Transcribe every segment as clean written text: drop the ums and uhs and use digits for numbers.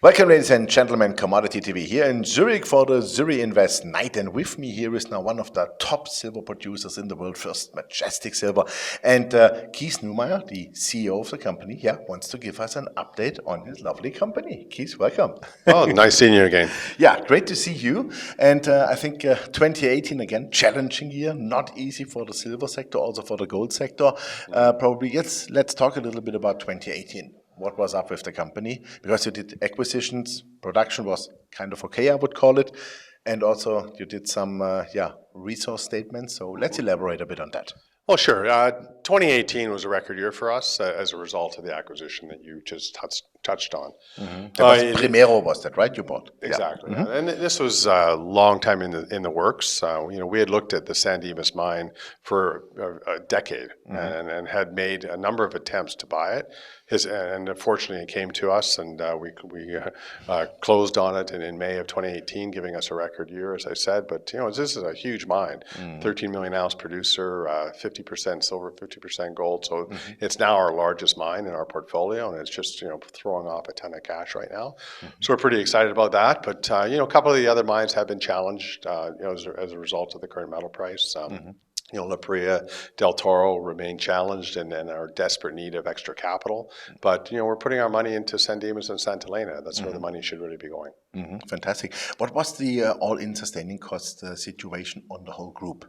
Welcome, ladies and gentlemen, Commodity TV here in Zurich for the Zurich Invest Night. And with me here is now one of the top silver producers in the world, first Majestic Silver. And Keith Neumeyer, the CEO of the company, wants to give us an update on his lovely company. Keith, welcome. Oh, nice seeing you again. Yeah, great to see you. And I think 2018, again, challenging year, not easy for the silver sector, also for the gold sector. Probably, let's talk a little bit about 2018. What was up with the company? Because you did acquisitions, production was kind of okay, I would call it. And also you did some resource statements. So let's elaborate a bit on that. Well, sure. 2018 was a record year for us as a result of the acquisition that you just touched on. That was Primero, was that right? You bought exactly, yeah. And this was a long time in the works. We had looked at the San Dimas mine for a decade and had made a number of attempts to buy it. And unfortunately, it came to us, and we closed on it in May of 2018, giving us a record year, as I said. But this is a huge mine, 13 million ounce producer, 50% silver, 50% gold. So it's now our largest mine in our portfolio, and it's just throwing off a ton of cash right now. So we're pretty excited about that. But a couple of the other mines have been challenged, as a result of the current metal price. La Paria, Del Toro remain challenged and are in desperate need of extra capital. But, we're putting our money into San Dimas and Santa Elena. That's where the money should really be going. Fantastic. What was the all-in sustaining cost situation on the whole group?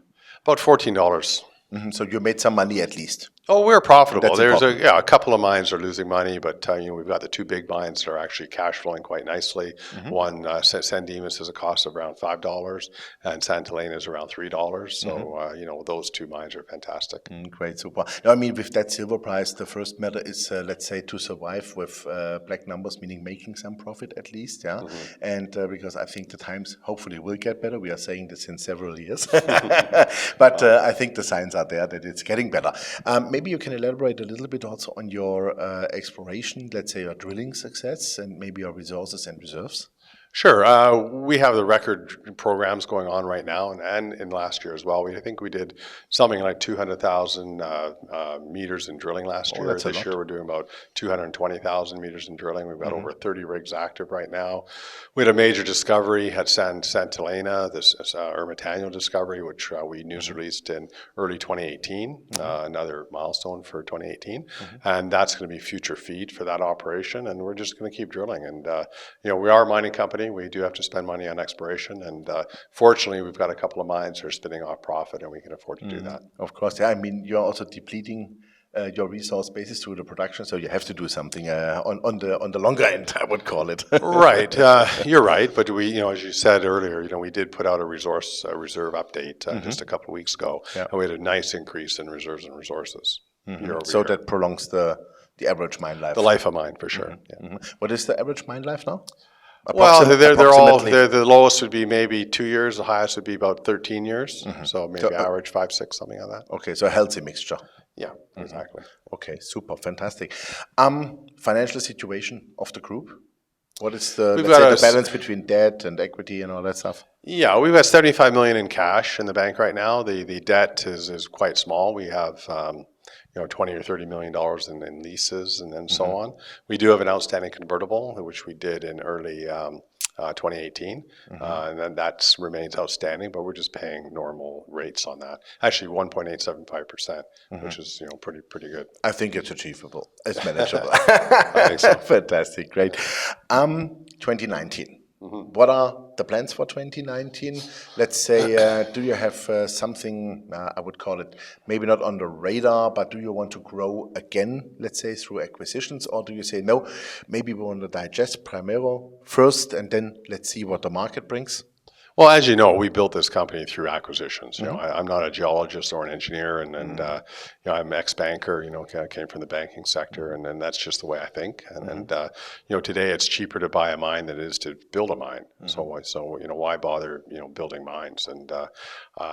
About $14. So you made some money at least. Oh, we're profitable. That's There's a couple of mines are losing money, but we've got the two big mines that are actually cash flowing quite nicely. One, San Dimas has a cost of around $5, and Santa Elena is around $3. So those two mines are fantastic. Great, super. Now, I mean, with that silver price, the first matter is, let's say, to survive with black numbers, meaning making some profit at least, And because I think the times hopefully will get better. We are saying this in several years, but I think the signs are there that it's getting better. Maybe you can elaborate a little bit also on your exploration, let's say your drilling success, and maybe your resources and reserves. Sure. We have the record programs going on right now and in last year as well. I think we did something like 200,000 meters in drilling last year. This year we're doing about 220,000 meters in drilling. We've got over 30 rigs active right now. We had a major discovery at Santa Elena, this Ermitaño discovery, which we news released in early 2018, another milestone for 2018. And that's going to be future feed for that operation. And we're just going to keep drilling. And, we are a mining company. We do have to spend money on exploration, and fortunately, we've got a couple of mines that are spinning off profit, and we can afford to do that. Of course, I mean, you're also depleting your resource bases through the production, so you have to do something on the longer end, I would call it. Right, you're right. But we, as you said earlier, we did put out a reserve update just a couple of weeks ago, and we had a nice increase in reserves and resources year over so year. that prolongs the average mine life. The life of mine, for sure. What is the average mine life now? Well, the lowest would be maybe 2 years. The highest would be about 13 years. So maybe average 5, 6, something like that. Okay, so a healthy mixture. Yeah, exactly. Okay, super, fantastic. Financial situation of the group. What is the balance between debt and equity and all that stuff? Yeah, we've got $75 million in cash in the bank right now. The debt is quite small. We have $20 or $30 million in leases and then so on. We do have an outstanding convertible, which we did in early 2018, and then that remains outstanding, but we're just paying normal rates on that. Actually, 1.875%, which is pretty good. I think it's achievable. It's manageable. I think so. Fantastic, great. 2019. What are the plans for 2019? Let's say, do you have something, I would call it, maybe not on the radar, but do you want to grow again, let's say, through acquisitions? Or do you say, no, maybe we want to digest Primero first, and then let's see what the market brings? Well, as you know, we built this company through acquisitions. I'm not a geologist or an engineer, and I'm an ex-banker. I came from the banking sector, and that's just the way I think. And today it's cheaper to buy a mine than it is to build a mine. So why bother building mines? And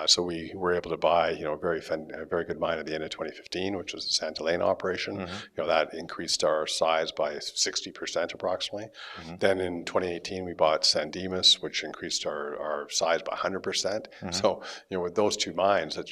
so we were able to buy a very good mine at the end of 2015, which was the Santa Elena operation. That increased our size by 60% approximately. Then in 2018 we bought San Dimas, which increased our our size by 100%. So, with those two mines, that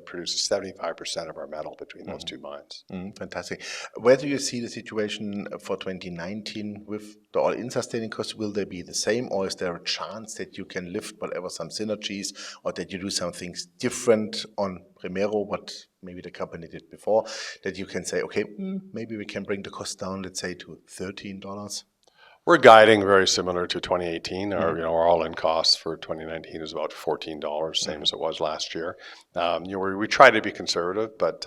produces 75% of our metal between those two mines. Fantastic. Where do you see the situation for 2019 with the all-in sustaining costs? Will they be the same, or is there a chance that you can lift whatever some synergies, or that you do some things different on Primero, what maybe the company did before, that you can say, okay, maybe we can bring the cost down, let's say, to $13? We're guiding very similar to 2018. Our all-in costs for 2019 is about $14, same as it was last year. We try to be conservative, but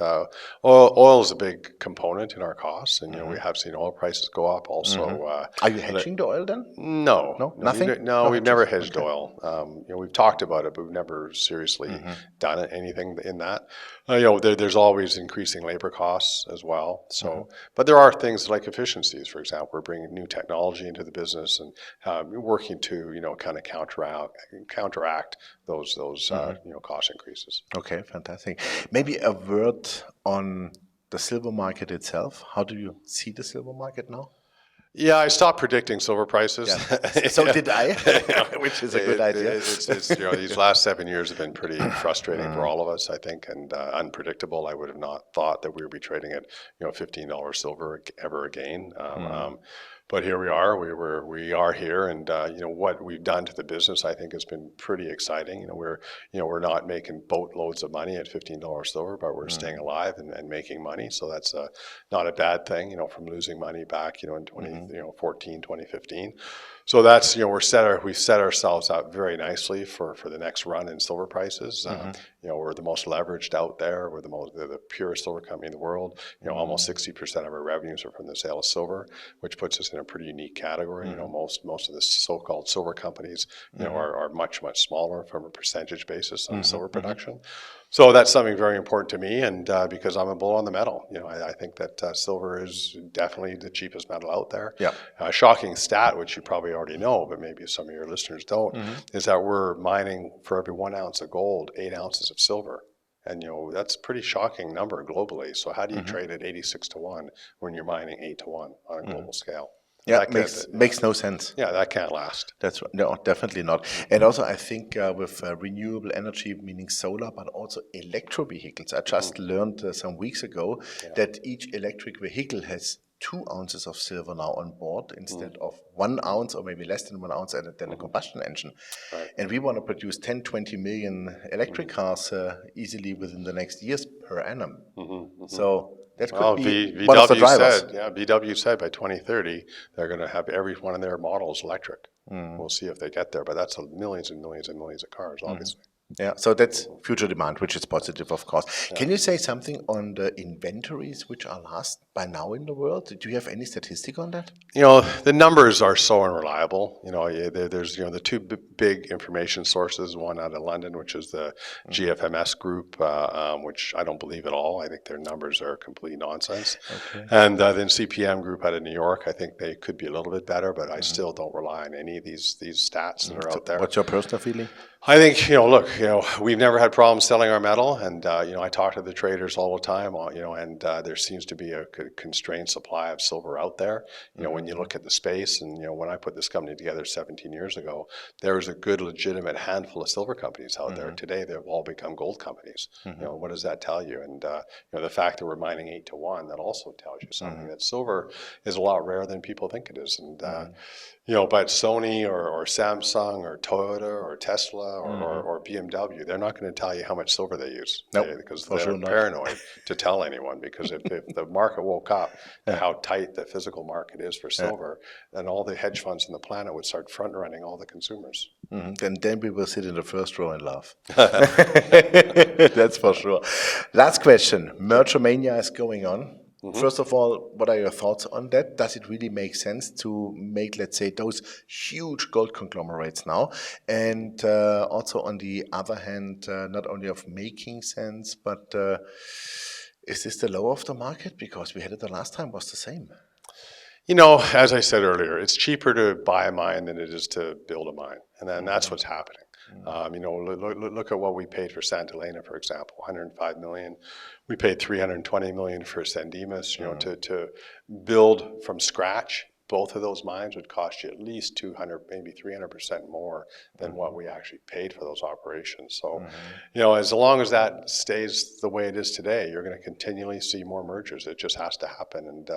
oil is a big component in our costs, and we have seen oil prices go up. Also, are you hedging the oil then? No, nothing. We've never hedged oil. We've talked about it, but we've never seriously done anything in that. There's always increasing labor costs as well. So, but there are things like efficiencies. For example, we're bringing new technology into the business and working to kind of counteract those cost increases. Okay, fantastic. Maybe a word on the silver market itself. How do you see the silver market now? Yeah, I stopped predicting silver prices. Yeah. So did I, which is a good idea. These last 7 years have been pretty frustrating for all of us, I think, and unpredictable. I would have not thought that we would be trading at $15 silver ever again. But here we are. We are here, and what we've done to the business, I think, has been pretty exciting. We're not making boatloads of money at $15 silver, but we're staying alive and making money. So that's not a bad thing. From losing money back in 2014, 2015. So that's we've set ourselves up very nicely for the next run in silver prices. We're the most leveraged out there. We're the purest silver company in the world. Almost 60% of our revenues are from the sale of silver, which puts us in a pretty unique category. Most of the so-called silver companies are much smaller from a percentage basis on silver production. So that's something very important to me, and because I'm a bull on the metal, I think that silver is definitely the cheapest metal out there. Yeah. A shocking stat, which you probably already know, but maybe some of your listeners don't, is that we're mining for every 1 ounce of gold, 8 ounces of silver. And that's a pretty shocking number globally. So how do you trade at 86-1 when you're mining 8-1 on a global scale? Yeah, makes no sense. Yeah, that can't last. That's right. No, definitely not. And also, I think with renewable energy, meaning solar, but also electro vehicles. I just learned some weeks ago that each electric vehicle has 2 ounces of silver now on board instead of 1 ounce or maybe less than 1 ounce than a combustion engine. Right. And we want to produce 10-20 million electric cars easily within the next years per annum. So that could be one of the drivers. VW said by 2030 they're going to have every one of their models electric. We'll see if they get there, but that's millions and millions and millions of cars, obviously. Yeah, so that's future demand, which is positive, of course. Can you say something on the inventories which are last by now in the world? Do you have any statistic on that? The numbers are so unreliable. There's the two big information sources. One out of London, which is the GFMS group, which I don't believe at all. I think their numbers are complete nonsense. Okay. And then CPM group out of New York. I think they could be a little bit better, but I still don't rely on any of these stats that are out there. What's your personal feeling? I think, we've never had problems selling our metal, and I talk to the traders all the time, and there seems to be a constrained supply of silver out there. When you look at the space, and when I put this company together 17 years ago, there was a good, legitimate handful of silver companies out there. Today, they've all become gold companies. What does that tell you? And the fact that we're mining 8-1, that also tells you something, that silver is a lot rarer than people think it is. And but Sony or Samsung or Toyota or Tesla or BMW, they're not going to tell you how much silver they use. Nope, because they're paranoid to tell anyone. Because if the market woke up to how tight the physical market is for silver, then all the hedge funds on the planet would start front running all the consumers. Then we will sit in the first row and laugh. That's for sure. Last question. Merger mania is going on. First of all, what are your thoughts on that? Does it really make sense to make, let's say, those huge gold conglomerates now? And also on the other hand, not only of making sense, but is this the low of the market? Because we had it the last time was the same. As I said earlier, it's cheaper to buy a mine than it is to build a mine. And then that's what's happening. Look at what we paid for Santa Elena, for example, $105 million. We paid $320 million for San Dimas. To build from scratch both of those mines would cost you at least 200, maybe 300% more than what we actually paid for those operations. So, as long as that stays the way it is today, you're going to continually see more mergers. It just has to happen, and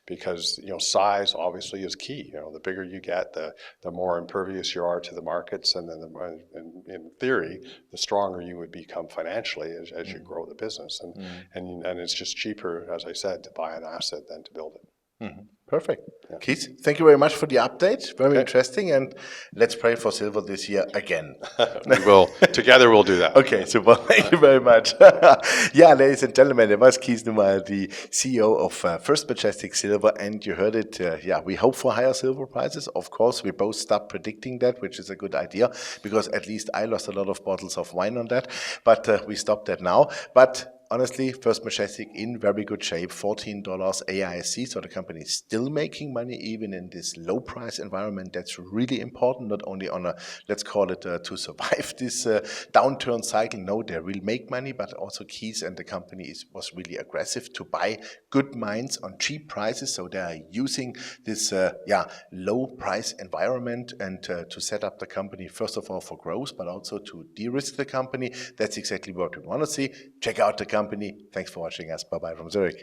because size obviously is key. The bigger you get, the more impervious you are to the markets, and then in theory, the stronger you would become financially as you grow the business. And it's just cheaper, as I said, to buy an asset than to build it. Perfect. Keith, thank you very much for the update. Very interesting. And let's pray for silver this year again. We will. Together we'll do that. Okay, super. Thank you very much. Yeah, ladies and gentlemen, it was Keith Neumeyer, the CEO of First Majestic Silver. And you heard it. We hope for higher silver prices. Of course, we both stopped predicting that, which is a good idea, because at least I lost a lot of bottles of wine on that. But we stopped that now. But honestly, First Majestic in very good shape, $14 AISC, so the company is still making money even in this low price environment. That's really important, not only on a, let's call it to survive this downturn cycle. No, they will make money, but also Keith and the company was really aggressive to buy good mines on cheap prices. So they are using this low price environment and to set up the company, first of all, for growth, but also to de-risk the company. That's exactly what we want to see. Check out the company. Thanks for watching us. Bye-bye from Zurich.